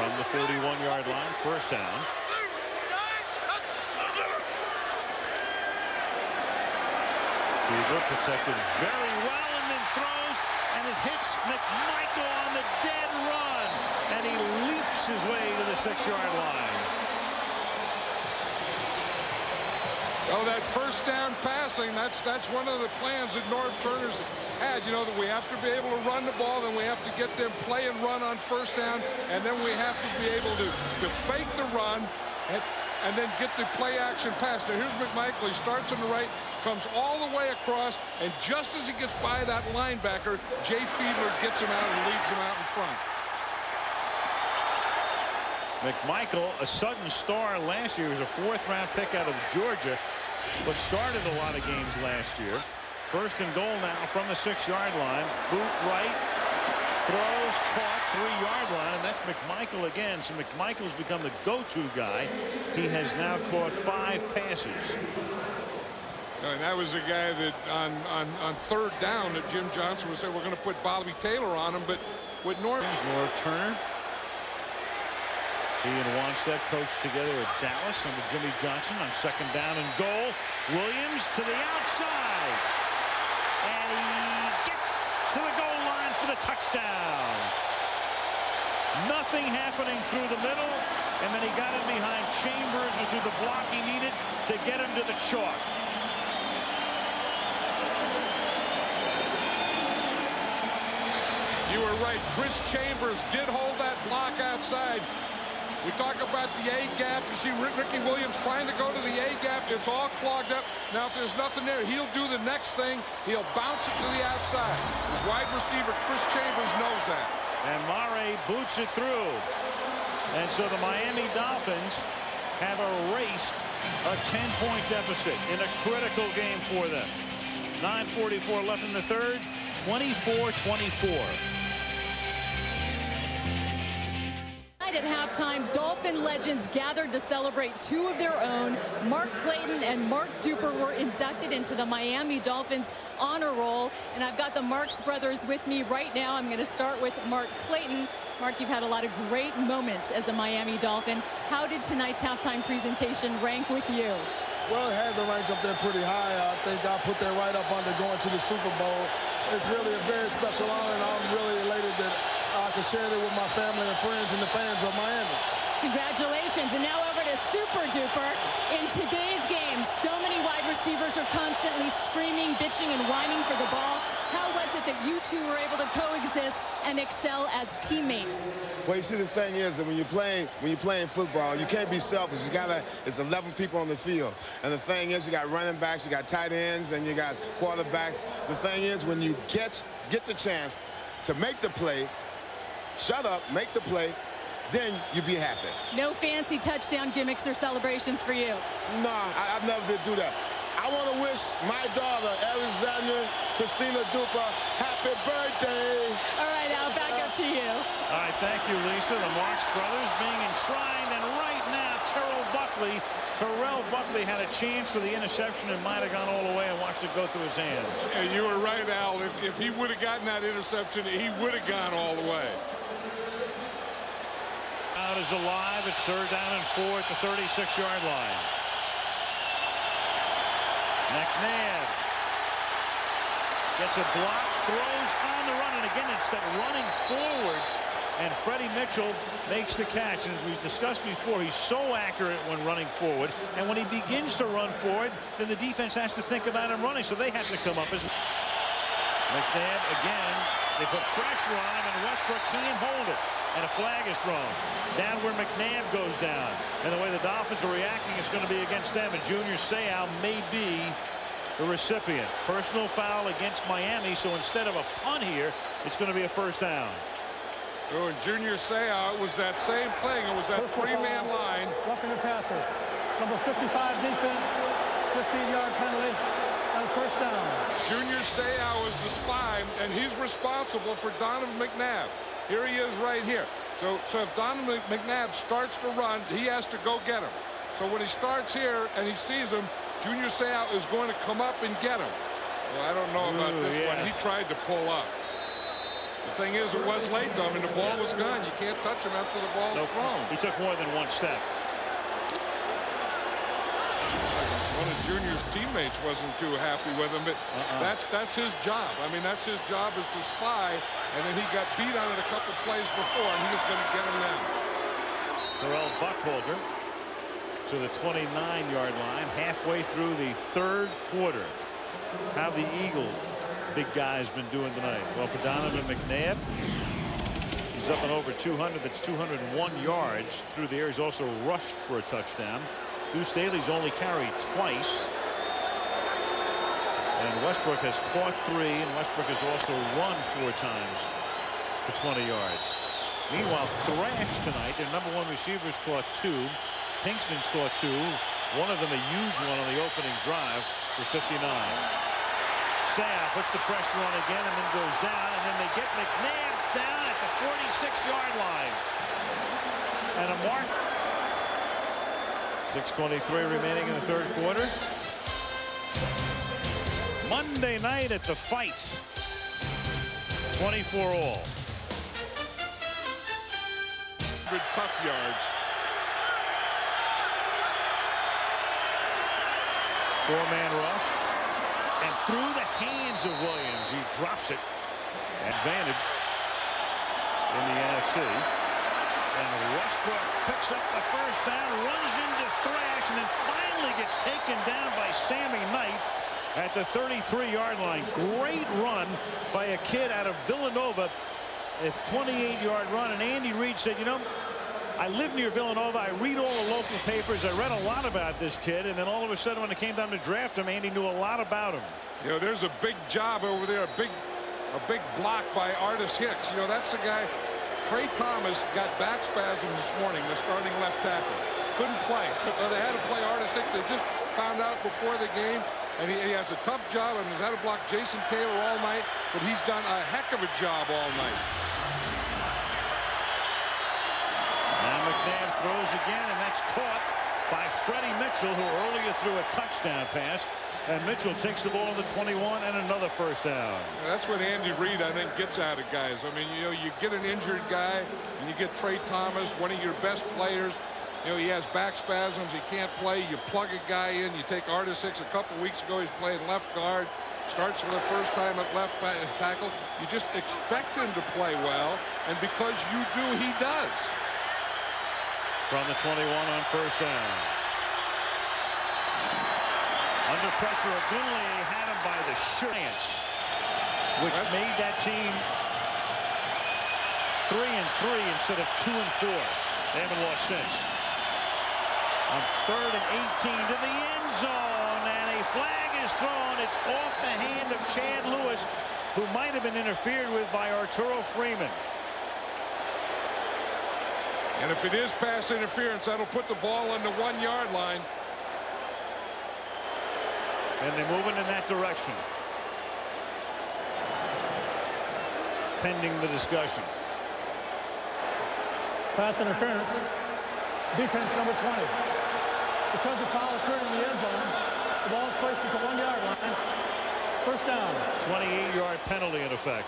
from the 41-yard line, first down. Fever protected very well and then throws, and it hits McMichael on the dead run, and he leaps his way to the 6-yard line. Oh, that first down passing, that's one of the plans that Norv Turner's had. You know, that we have to be able to run the ball, then we have to get them play and run on first down, and then we have to be able to fake the run and then get the play action pass. Now here's McMichael. He starts on the right, comes all the way across, and just as he gets by that linebacker, Jay Fiedler gets him out and leads him out in front. McMichael, a sudden star last year, was a 4th-round pick out of Georgia, but started a lot of games last year. First and goal now from the 6-yard line. Boot right, throws, caught, 3-yard line, and that's McMichael again. So McMichael's become the go-to guy. He has now caught 5 passes. And that was the guy that on third down that Jim Johnson would say we're going to put Bobby Taylor on him, but with Norv Turner. He and Wannstedt coached together at Dallas under Jimmy Johnson on 2nd down and goal. Williams to the outside. And he gets to the goal line for the touchdown. Nothing happening through the middle. And then he got it behind Chambers and through the block he needed to get him to the chalk. You were right. Chris Chambers did hold that block outside. We talk about the A gap. You see Ricky Williams trying to go to the A gap. It's all clogged up. Now, if there's nothing there, he'll do the next thing. He'll bounce it to the outside. His wide receiver, Chris Chambers, knows that. And Murray boots it through. And so the Miami Dolphins have erased a 10-point deficit in a critical game for them. 9:44 left in the third, 24-24. At halftime, Dolphin legends gathered to celebrate 2 of their own. Mark Clayton and Mark Duper were inducted into the Miami Dolphins honor roll. And I've got the Marks brothers with me right now. I'm going to start with Mark Clayton. Mark, you've had a lot of great moments as a Miami Dolphin. How did tonight's halftime presentation rank with you? Well, it had to rank up there pretty high. I think I put that right up under going to the Super Bowl. It's really a very special honor, and I'm really elated that I can share it with my family and friends and the fans of Miami. Congratulations. And now over to Super Duper. In today's game, so many wide receivers are constantly screaming, bitching, and whining for the ball. How was it that you two were able to coexist and excel as teammates? Well, you see, the thing is that when you're playing football, you can't be selfish. It's 11 people on the field. And the thing is, you got running backs, you got tight ends, and you got quarterbacks. The thing is, when you get the chance to make the play, shut up, make the play, then you be happy. No fancy touchdown gimmicks or celebrations for you? No, I never did do that. I want to wish my daughter, Alexandra Christina Duper, happy birthday. All right, Al, back up to you. All right, thank you, Lisa. The Marks brothers being enshrined, and right now, Terrell Buckley had a chance for the interception and might have gone all the way and watched it go through his hands. And you were right, Al. If he would have gotten that interception, he would have gone all the way. Out is alive. It's 3rd down and 4 at the 36-yard line. McNabb gets a block, throws on the run, and again, it's that running forward, and Freddie Mitchell makes the catch. And as we've discussed before, he's so accurate when running forward, and when he begins to run forward, then the defense has to think about him running, so they have to come up as McNabb again. They put pressure on him, and Westbrook can't hold it. And a flag is thrown down where McNabb goes down. And the way the Dolphins are reacting, it's going to be against them. And Junior Seau may be the recipient. Personal foul against Miami. So instead of a punt here, it's going to be a first down. Oh, and Junior Seau, it was that same thing. It was that 3-man line. Roughing the passer. Number 55 defense. 15-yard penalty. And first down. Junior Seau is the spy, and he's responsible for Donovan McNabb. Here he is right here. So if Donovan McNabb starts to run, he has to go get him. So when he starts here and he sees him, Junior Seau is going to come up and get him. Well, I don't know about this one. He tried to pull up. The thing is, it was late, though. I mean, the ball was gone. You can't touch him after the ball's thrown. He took more than one step. One of Junior's teammates wasn't too happy with him, but that's his job. I mean, that's his job, is to spy, and then he got beat on it a couple plays before, and he was going to get him now. Terrell Buckholder to the 29-yard line, halfway through the third quarter. How the Eagle big guy's been doing tonight? Well, for Donovan McNabb, he's up and over 200. That's 201 yards through the air. He's also rushed for a touchdown. Deuce Staley's only carried twice. And Westbrook has caught 3, and Westbrook has also run 4 times for 20 yards. Meanwhile, Thrash tonight, their #1 receivers caught 2. Pinkston's caught 2. One of them a huge one on the opening drive for 59. Sam puts the pressure on again and then goes down, and then they get McNabb down at the 46-yard line. And a mark. 6:23 remaining in the third quarter. Monday night at the fight. 24 all. Good tough yards. 4-man rush. And through the hands of Williams, he drops it. Advantage in the NFC. And Westbrook picks up the first down, runs into Thrash, and then finally gets taken down by Sammy Knight at the 33-yard line. Great run by a kid out of Villanova. A 28-yard run. And Andy Reid said, you know, I live near Villanova. I read all the local papers. I read a lot about this kid. And then all of a sudden, when it came time to draft him, Andy knew a lot about him. You know, there's a big job over there, a big block by Artis Hicks. You know, that's the guy. Trey Thomas got back spasms this morning, the starting left tackle. Couldn't play. So they had to play Artis Hicks. They just found out before the game. And he has a tough job, and he's had to block Jason Taylor all night, but he's done a heck of a job all night. Now McNabb throws again, and that's caught by Freddie Mitchell, who earlier threw a touchdown pass. And Mitchell takes the ball to the 21 and another first down. That's what Andy Reid, I think, gets out of guys. I mean, you know, you get an injured guy, and you get Trey Thomas, one of your best players. You know, he has back spasms. He can't play. You plug a guy in. You take Artis Hicks a couple weeks ago. He's playing left guard. Starts for the first time at left tackle. You just expect him to play well, and because you do, he does. From the 21 on first down. Under pressure, Agunleye had him by the Giants, which made that team 3-3 instead of 2-4. They haven't lost since. On 3rd and 18 to the end zone, and a flag is thrown. It's off the hand of Chad Lewis, who might have been interfered with by Arturo Freeman. And if it is pass interference, that'll put the ball on the 1-yard line. And they're moving in that direction. Pending the discussion. Pass interference. Defense number 20. Because the foul occurred in the end zone, the ball is placed at the 1-yard line. First down. 28-yard penalty in effect.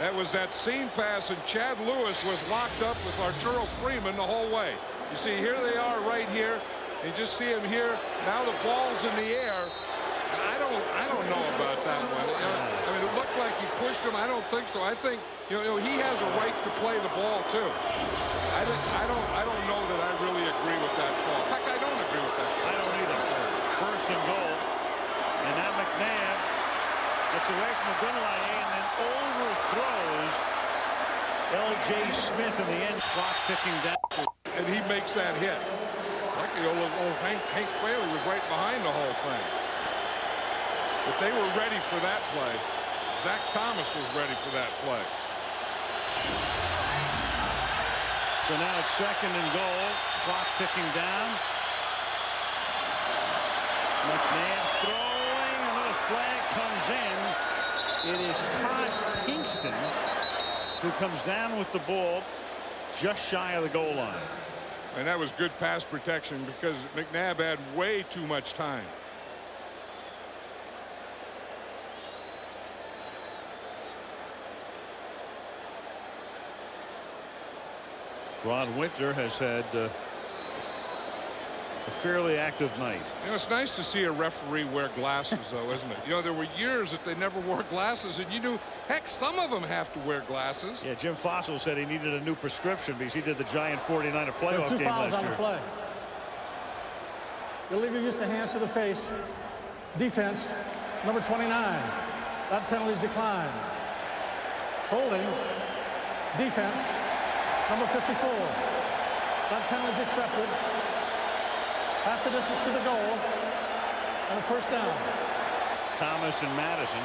That was that seam pass, and Chad Lewis was locked up with Arturo Freeman the whole way. You see, here they are right here. You just see him here. Now the ball's in the air. I don't know about that one. You know, I mean, it looked like he pushed him. I don't think so. I think you know he has a right to play the ball too. I don't know that I really agree with that call. In fact, I don't agree with that call. I don't either. First and goal, and now McNabb gets away from Agunleye and then overthrows L.J. Smith in the end. Clock ticking down. And he makes that hit. Like the old Hank Fraley was right behind the whole thing. But they were ready for that play. Zach Thomas was ready for that play. So now it's 2nd and goal. Clock ticking down. McNabb throwing. Another flag comes in. It is Todd Pinkston who comes down with the ball just shy of the goal line. And that was good pass protection because McNabb had way too much time. Ron Winter has had a fairly active night. You know, it's nice to see a referee wear glasses, though, isn't it? You know, there were years that they never wore glasses, and you knew, heck, some of them have to wear glasses. Yeah, Jim Fossil said he needed a new prescription because he did the Giant 49er playoff game last year. Play. Illegal use of hands to the face. Defense, number 29. That penalty is declined. Holding. Defense, number 54. That penalty is accepted. Half the distance to the goal. And a first down. Thomas and Madison.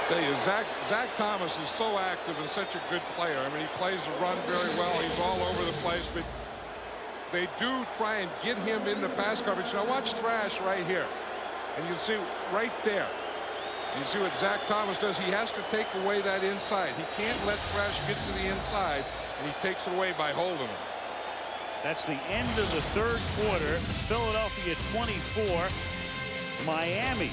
Tell you, Zach Thomas is so active and such a good player. I mean, he plays the run very well. He's all over the place, but they do try and get him in the pass coverage. Now watch Thrash right here, and you see right there. You see what Zach Thomas does. He has to take away that inside. He can't let Thrash get to the inside, and he takes it away by holding him. That's the end of the third quarter. Philadelphia 24, Miami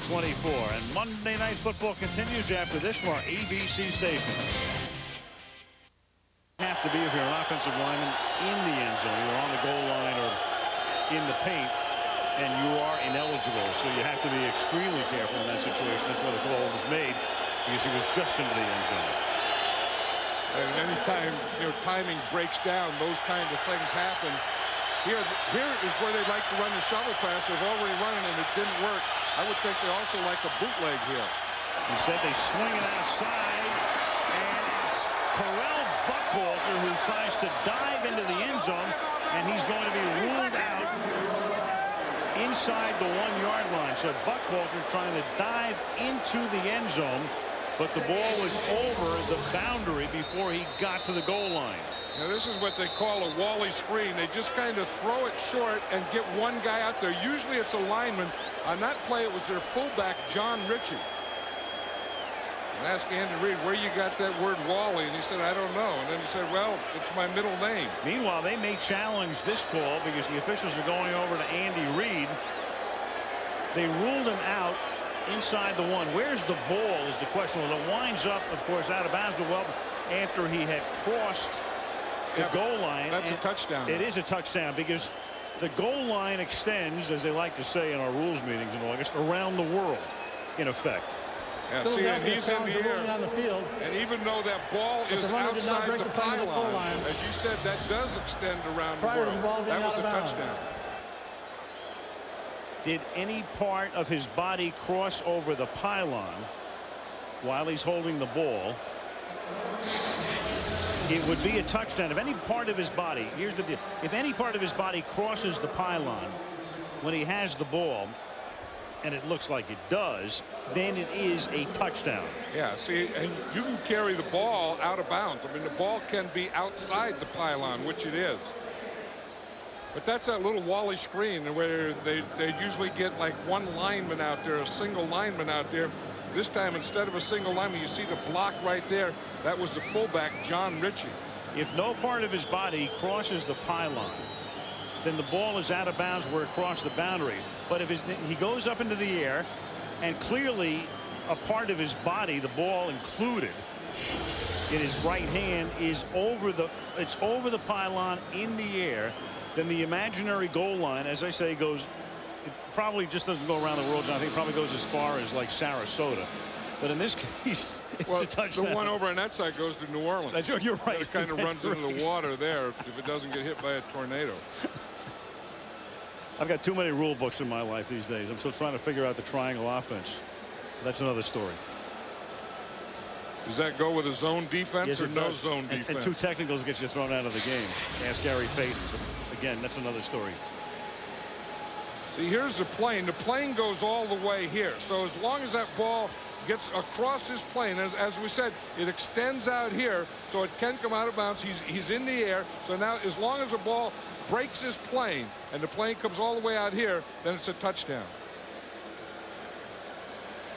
24. And Monday Night Football continues after this from our ABC stations. Have to be if you're an offensive lineman in the end zone. You're on the goal line or in the paint, and you are ineligible. So you have to be extremely careful in that situation. That's why the call was made, because he was just into the end zone. And anytime, you know, timing breaks down, those kind of things happen. Here is where they like to run the shovel pass. They've already run it, and it didn't work. I would think they also like a bootleg here. He said they swing it outside, and it's Correll Buckhalter who tries to dive into the end zone, and he's going to be ruled out inside the 1-yard line. So Buckhalter trying to dive into the end zone, but the ball was over the boundary before he got to the goal line. Now this is what they call a Wally screen. They just kind of throw it short and get one guy out there. Usually it's a lineman. On that play, it was their fullback, John Ritchie. And asked Andy Reid, where you got that word Wally? And he said, I don't know. And then he said, well, it's my middle name. Meanwhile, they may challenge this call because the officials are going over to Andy Reid. They ruled him out inside the 1. Where's the ball is the question. Well, it winds up, of course, out of bounds. But well, after he had crossed the goal line. That's a touchdown. It is a touchdown because the goal line extends, as they like to say in our rules meetings in August, around the world, in effect. Yeah, see, and he's in the air. On the field. And even though that ball is outside the pylon, as you said, that does extend around the world. That was a touchdown. Did any part of his body cross over the pylon while he's holding the ball? It would be a touchdown. If any part of his body, here's the deal, if any part of his body crosses the pylon when he has the ball, and it looks like it does, then it is a touchdown. Yeah, see, and you can carry the ball out of bounds. I mean, the ball can be outside the pylon, which it is. But that's that little Wally screen where they usually get like one lineman out there, a single lineman out there. This time, instead of a single lineman, you see the block right there. That was the fullback, John Ritchie. If no part of his body crosses the pylon, then the ball is out of bounds where it crossed the boundary. But if he goes up into the air, and clearly a part of his body, the ball included, in his right hand is over the pylon in the air, then the imaginary goal line, as I say, goes. It probably just doesn't go around the world, John. I think it probably goes as far as like Sarasota. But in this case, it's a touchdown. The one over on that side goes to New Orleans. You're right. It kind of runs into the water there if it doesn't get hit by a tornado. I've got too many rule books in my life these days. I'm still trying to figure out the triangle offense. That's another story. Does that go with a zone defense or no zone defense? And 2 technicals gets you thrown out of the game. Ask Gary Payton. But again, that's another story. See, here's the plane. The plane goes all the way here. So as long as that ball gets across his plane, as we said, it extends out here, so it can come out of bounds. He's in the air. So now, as long as the ball breaks his plane and the plane comes all the way out here, then it's a touchdown.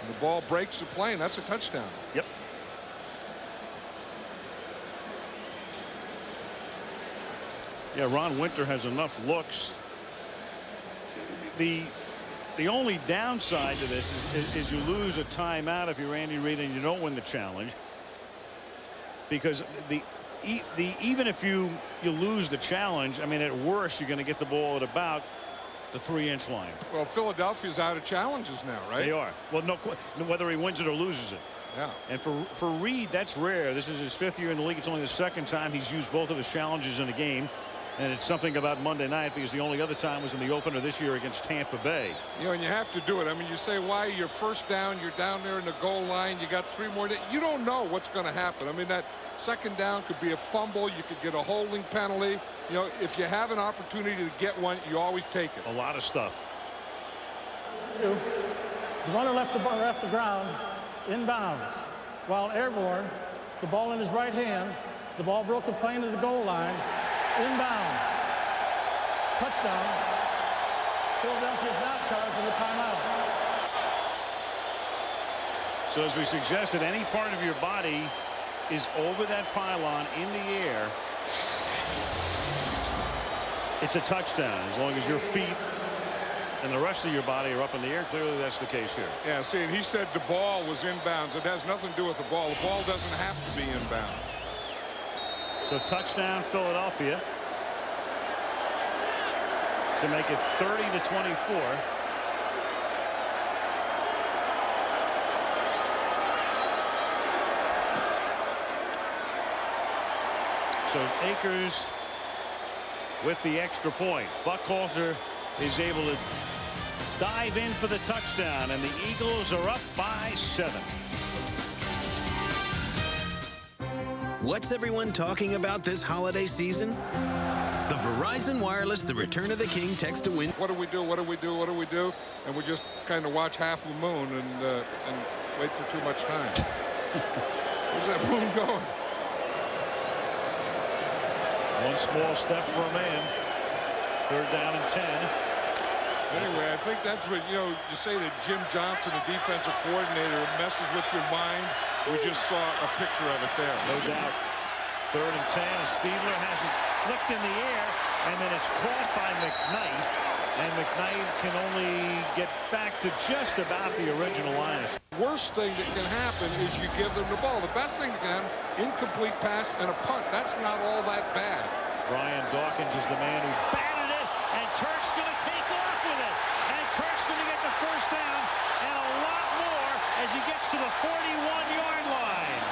And the ball breaks the plane. That's a touchdown. Yep. Yeah, Ron Winter has enough looks. The only downside to this is you lose a timeout if you're Andy Reid and you don't win the challenge. because even if you lose the challenge, I mean, at worst, you're going to get the ball at about the 3-inch line. Well, Philadelphia's out of challenges now, right? They are. Well, no, whether he wins it or loses it. Yeah. And for Reid, that's rare. This is his 5th year in the league. It's only the 2nd time he's used both of his challenges in a game. And it's something about Monday night because the only other time was in the opener this year against Tampa Bay. You know, and you have to do it. I mean, you say, why? You're first down. You're down there in the goal line. You got 3 more. You don't know what's going to happen. I mean, that 2nd down could be a fumble. You could get a holding penalty. You know, if you have an opportunity to get one, you always take it. A lot of stuff. The runner left the ground inbounds. While airborne, the ball in his right hand, the ball broke the plane of the goal line. Inbound. Touchdown. Philadelphia is not charged with a timeout. So as we suggested, any part of your body is over that pylon in the air, it's a touchdown as long as your feet and the rest of your body are up in the air. Clearly that's the case here. Yeah, see, and he said the ball was inbounds. It has nothing to do with the ball. The ball doesn't have to be inbounds. So touchdown Philadelphia to make it 30-24. So Akers with the extra point. Buckhalter is able to dive in for the touchdown, and the Eagles are up by 7. What's everyone talking about this holiday season? The Verizon Wireless The Return of the King text to win. What do we do? What do we do? What do we do? And we just kind of watch half the moon and wait for too much time. Where's that moon going? One small step for a man. 3rd down and 10. Anyway, I think that's what, you know, you say that Jim Johnson, the defensive coordinator, messes with your mind. We just saw a picture of it there. No doubt. 3rd and 10 as Fiedler has it flicked in the air, and then it's caught by McKnight. And McKnight can only get back to just about the original line. Worst thing that can happen is you give them the ball. The best thing that can happen, incomplete pass and a punt. That's not all that bad. Brian Dawkins is the man who batted it, and Turk's going to take off with it. And Turk's going to get the 1st down and a lot more as he gets to the 41-yard line.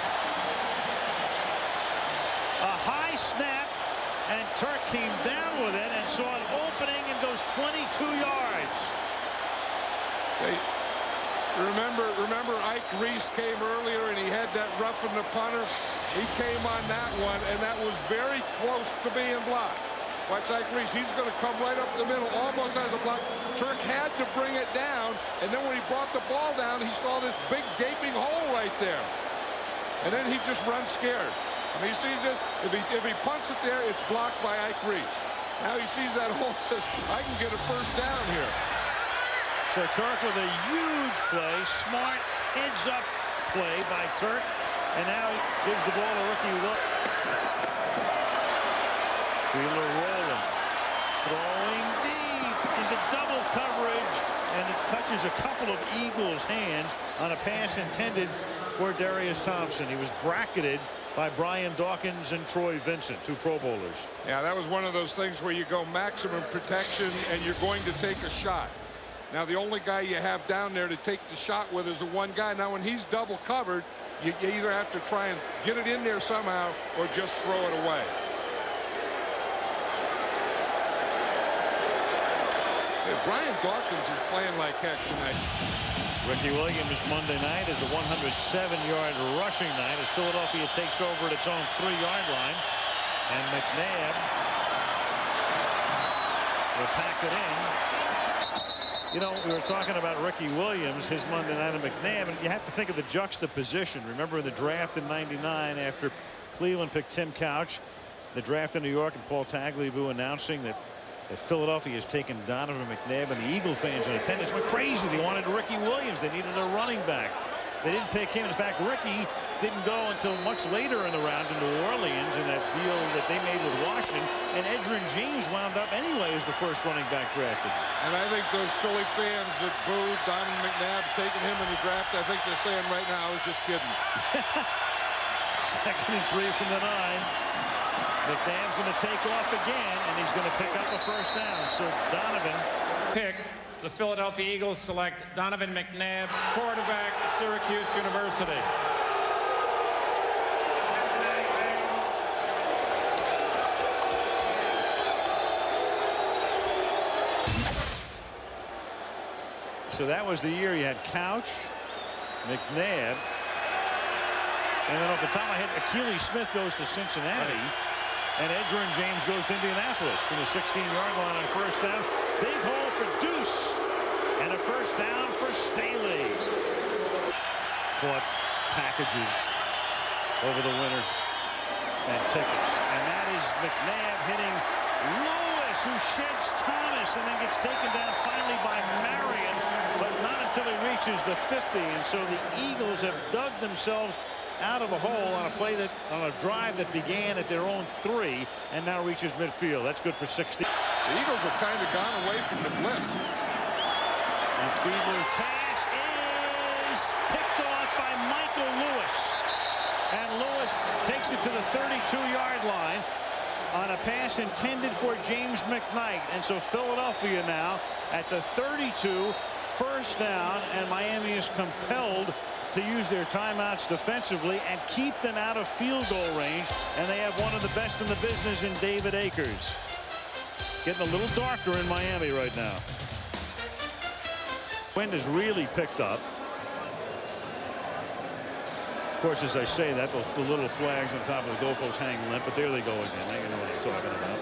A high snap, and Turk came down with it and saw an opening and goes 22 yards. Hey, remember Ike Reese came earlier and he had that roughing the punter. He came on that one, and that was very close to being blocked. Watch Ike Reese. He's going to come right up the middle, almost as a block. Turk had to bring it down, and then when he brought the ball down, he saw this big gaping hole right there. And then he just runs scared. And he sees this. If he punts it there, it's blocked by Ike Reese. Now he sees that hole and says, I can get a 1st down here. So Turk with a huge play, smart heads-up play by Turk, and now he gives the ball to rookie Wheeler rolling, throwing deep into double coverage, and it touches a couple of Eagles' hands on a pass intended for Darius Thompson. He was bracketed by Brian Dawkins and Troy Vincent, 2 Pro Bowlers. Yeah, that was one of those things where you go maximum protection and you're going to take a shot. Now, the only guy you have down there to take the shot with is the one guy. Now, when he's double covered, you either have to try and get it in there somehow or just throw it away. Hey, Brian Dawkins is playing like heck tonight. Ricky Williams Monday night is a 107-yard rushing night as Philadelphia takes over at its own 3-yard line. And McNabb will pack it in. You know, we were talking about Ricky Williams, his Monday night, and McNabb, and you have to think of the juxtaposition. Remember in the draft in '99 after Cleveland picked Tim Couch, the draft in New York, and Paul Tagliabue announcing that Philadelphia has taken Donovan McNabb, and the Eagle fans in attendance went crazy. They wanted Ricky Williams. They needed a running back. They didn't pick him. In fact, Ricky didn't go until much later in the round in New Orleans in that deal that they made with Washington. And Edgerrin James wound up anyway as the 1st running back drafted. And I think those Philly fans that booed Donovan McNabb taking him in the draft, I think they're saying right now, I was just kidding. Second and 3 from the 9. McNabb's going to take off again, and he's going to pick up a first down. So Donovan. Pick. The Philadelphia Eagles select Donovan McNabb, quarterback, Syracuse University. So that was the year you had Couch, McNabb, and then off the top of my head, Achilles Smith goes to Cincinnati, and Edgerrin James goes to Indianapolis from the 16-yard line on first down. Big hole for Deuce, and a first down for Staley. Bought packages over the winter and tickets, and that is McNabb hitting Lewis, who sheds Thomas and then gets taken down finally by Marion, but not until he reaches the 50. And so the Eagles have dug themselves out of a hole on a play that on a drive that began at their own 3 and now reaches midfield. That's good for 60. The Eagles have kind of gone away from the blitz. And Fever's pass is picked off by Michael Lewis, and Lewis takes it to the 32-yard line on a pass intended for James McKnight. And so Philadelphia now at the 32, first down, and Miami is compelled to use their timeouts defensively and keep them out of field goal range. And they have one of the best in the business in David Akers. Getting a little darker in Miami right now. Wind has really picked up. Of course, as I say that, the little flags on top of the goalpost hang limp, but there they go again. Now you know what I'm talking about.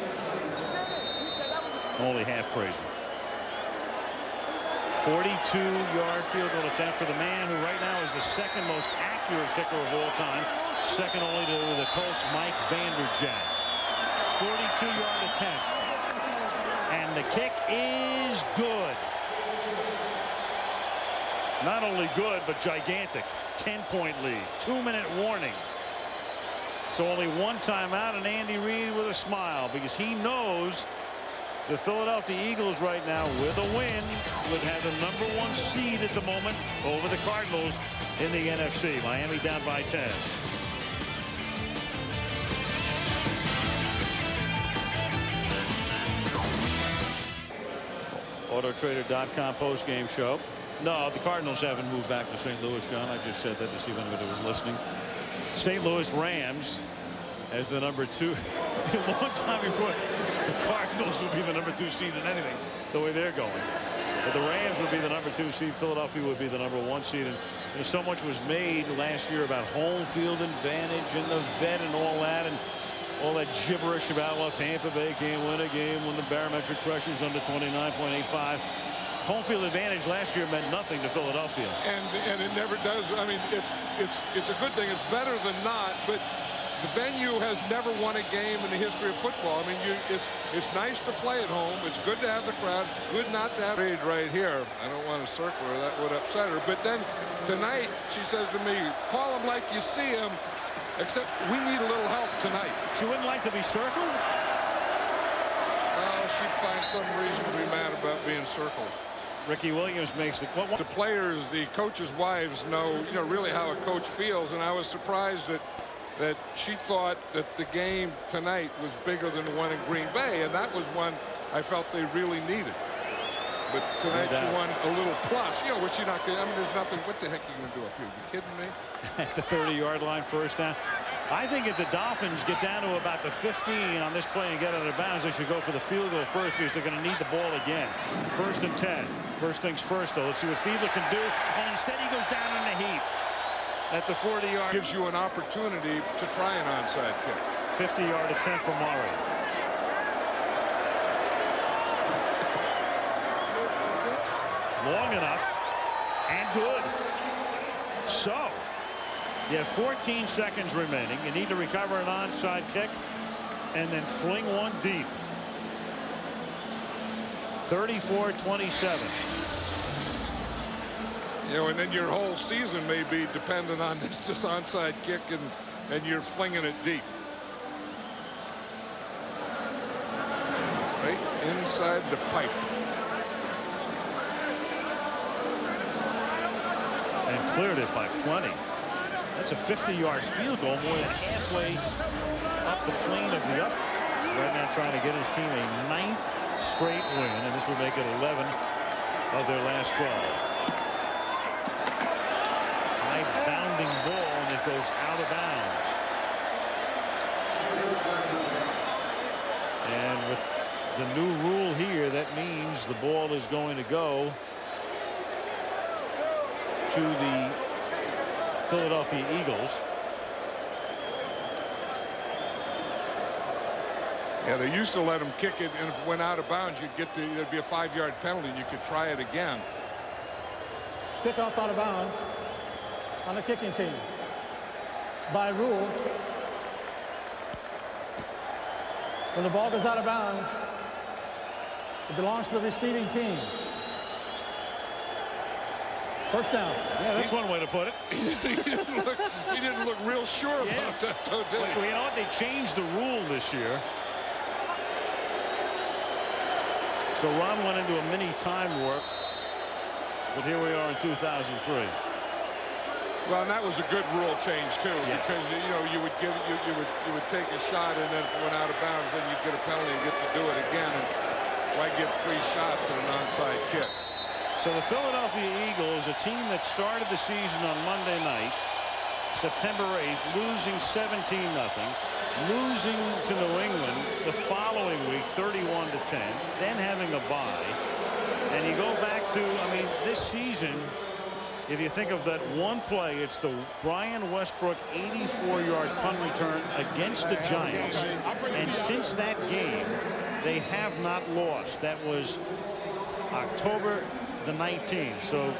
Only half crazy. 42-yard field goal attempt for the man who right now is the second most accurate kicker of all time, second only to the Colts' Mike Vanderjagt. 42-yard attempt, and the kick is good. Not only good, but gigantic. 10-point lead, 2-minute warning. So only one timeout, and Andy Reid with a smile, because he knows the Philadelphia Eagles right now, with a win, would have the #1 seed at the moment over the Cardinals in the NFC. Miami down by 10. Autotrader.com post-game show. No, the Cardinals haven't moved back to St. Louis, John. I just said that to see if anybody was listening. St. Louis Rams as the #2. A long time before the Cardinals would be the #2 seed in anything, the way they're going. But the Rams would be the #2 seed. Philadelphia would be the #1 seed. And so much was made last year about home field advantage and the vet and all that gibberish about, well, Tampa Bay can't win a game when the barometric pressure is under 29.85. Home field advantage last year meant nothing to Philadelphia. And it never does. I mean, it's a good thing. It's better than not, but the venue has never won a game in the history of football. I mean, it's nice to play at home. It's good to have the crowd. It's good not to have Reid right here. I don't want to circle her. That would upset her. But then tonight, she says to me, call him like you see him, except we need a little help tonight. She wouldn't like to be circled? She'd find some reason to be mad about being circled. Ricky Williams makes the... The players, the coaches' wives know, really how a coach feels, and I was surprised that she thought that the game tonight was bigger than the one in Green Bay, and that was one I felt they really needed. But tonight she won a little plus, which you're not going to... I mean, there's nothing... What the heck are you going to do up here? You kidding me? At the 30-yard line, first down. I think if the Dolphins get down to about the 15 on this play and get out of bounds, they should go for the field goal first, because they're going to need the ball again. 1st and 10. First things first, though. Let's see what Fiedler can do. And instead he goes down in a heap at the 40-yard. Gives you an opportunity to try an onside kick. 50-yard attempt for Murray. Long enough and good. So you have 14 seconds remaining. You need to recover an onside kick and then fling one deep. 34-27. And then your whole season may be dependent on this onside kick, and you're flinging it deep. Right inside the pipe. And cleared it by plenty. That's a 50-yard field goal, more than halfway up the plane of the up. Right now trying to get his team a 9th straight win, and this will make it 11 of their last 12. High bounding ball, and it goes out of bounds. And with the new rule here, that means the ball is going to go to the Philadelphia Eagles. Yeah, they used to let him kick it, and if it went out of bounds, there'd be a 5-yard penalty, and you could try it again. Kickoff out of bounds on the kicking team. By rule, when the ball goes out of bounds, it belongs to the receiving team. First down. Yeah, that's one way to put it. He didn't look real sure about that, though, did he? Well, you know what? They changed the rule this year. So Ron went into a mini time warp, but here we are in 2003. Well, and that was a good rule change too, Yes. because you would take a shot, and then if it went out of bounds, then you'd get a penalty and get to do it again. And why get 3 shots at an onside kick? So the Philadelphia Eagles, a team that started the season on Monday night, September 8th, losing 17-0, losing to New England the following week 31-10, then having a bye. And you go back to, I mean, this season, if you think of that one play, it's the Brian Westbrook 84-yard punt return against the Giants. And since that game, they have not lost. That was October the 19th. So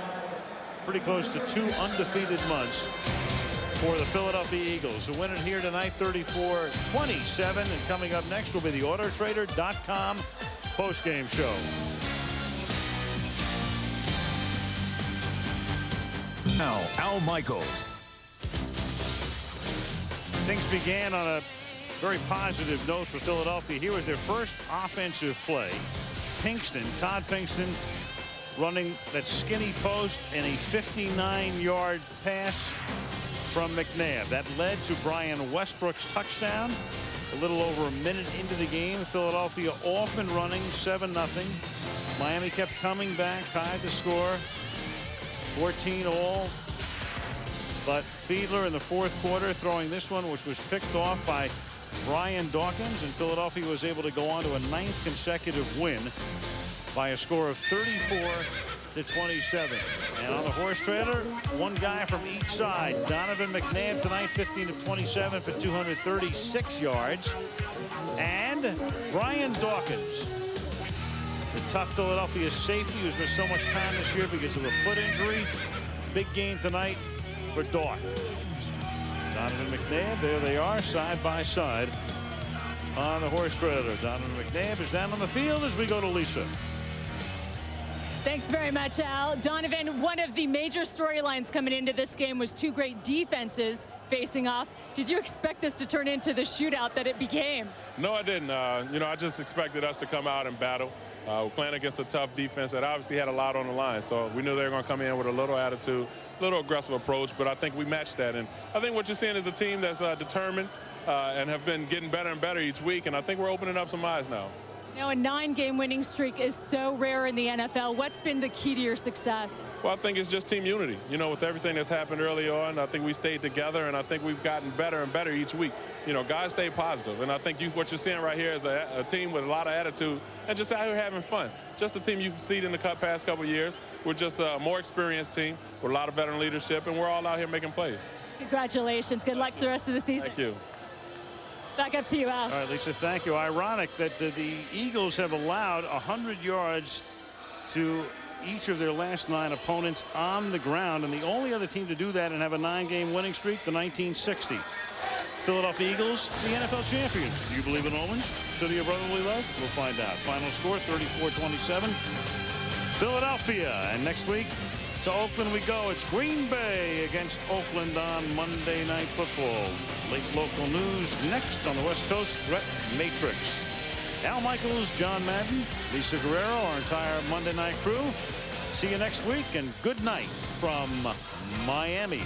pretty close to 2 undefeated months for the Philadelphia Eagles, who win it here tonight 34-27. And coming up next will be the Autotrader.com postgame show. Now, Al Michaels. Things began on a very positive note for Philadelphia. Here was their first offensive play. Todd Pinkston running that skinny post and a 59-yard pass from McNabb. That led to Brian Westbrook's touchdown. A little over a minute into the game, Philadelphia off and running 7-0. Miami kept coming back, tied the score 14 all. But Fiedler in the 4th quarter throwing this one, which was picked off by Brian Dawkins, and Philadelphia was able to go on to a 9th consecutive win by a score of 34-27. And on the horse trailer, one guy from each side. Donovan McNabb tonight, 15 of 27 for 236 yards. And Brian Dawkins, the tough Philadelphia safety who's missed so much time this year because of a foot injury. Big game tonight for Daw. Donovan McNabb, there they are, side by side on the horse trailer. Donovan McNabb is down on the field as we go to Lisa. Thanks very much, Al. Donovan, one of the major storylines coming into this game was 2 great defenses facing off. Did you expect this to turn into the shootout that it became? No, I didn't. I just expected us to come out and battle. We're playing against a tough defense that obviously had a lot on the line. So we knew they were going to come in with a little attitude, a little aggressive approach, but I think we matched that. And I think what you're seeing is a team that's determined and have been getting better and better each week. And I think we're opening up some eyes now. Now, a 9-game winning streak is so rare in the NFL. What's been the key to your success? Well, I think it's just team unity. With everything that's happened early on, I think we stayed together, and I think we've gotten better and better each week. Guys stay positive, and I think what you're seeing right here is a team with a lot of attitude and just out here having fun. Just the team you've seen in the past couple of years. We're just a more experienced team with a lot of veteran leadership, and we're all out here making plays. Congratulations. Good luck the rest of the season. Thank you. Back up to you, Al. All right, Lisa, thank you. Ironic that the Eagles have allowed 100 yards to each of their last 9 opponents on the ground, and the only other team to do that and have a 9-game winning streak, the 1960 Philadelphia Eagles, the NFL champions. Do you believe in omens? So do your brotherly love? We'll find out. Final score 34-27. Philadelphia, and next week to Oakland we go. It's Green Bay against Oakland on Monday Night Football. Late local news next on the West Coast Threat Matrix. Al Michaels, John Madden, Lisa Guerrero, our entire Monday night crew. See you next week, and good night from Miami.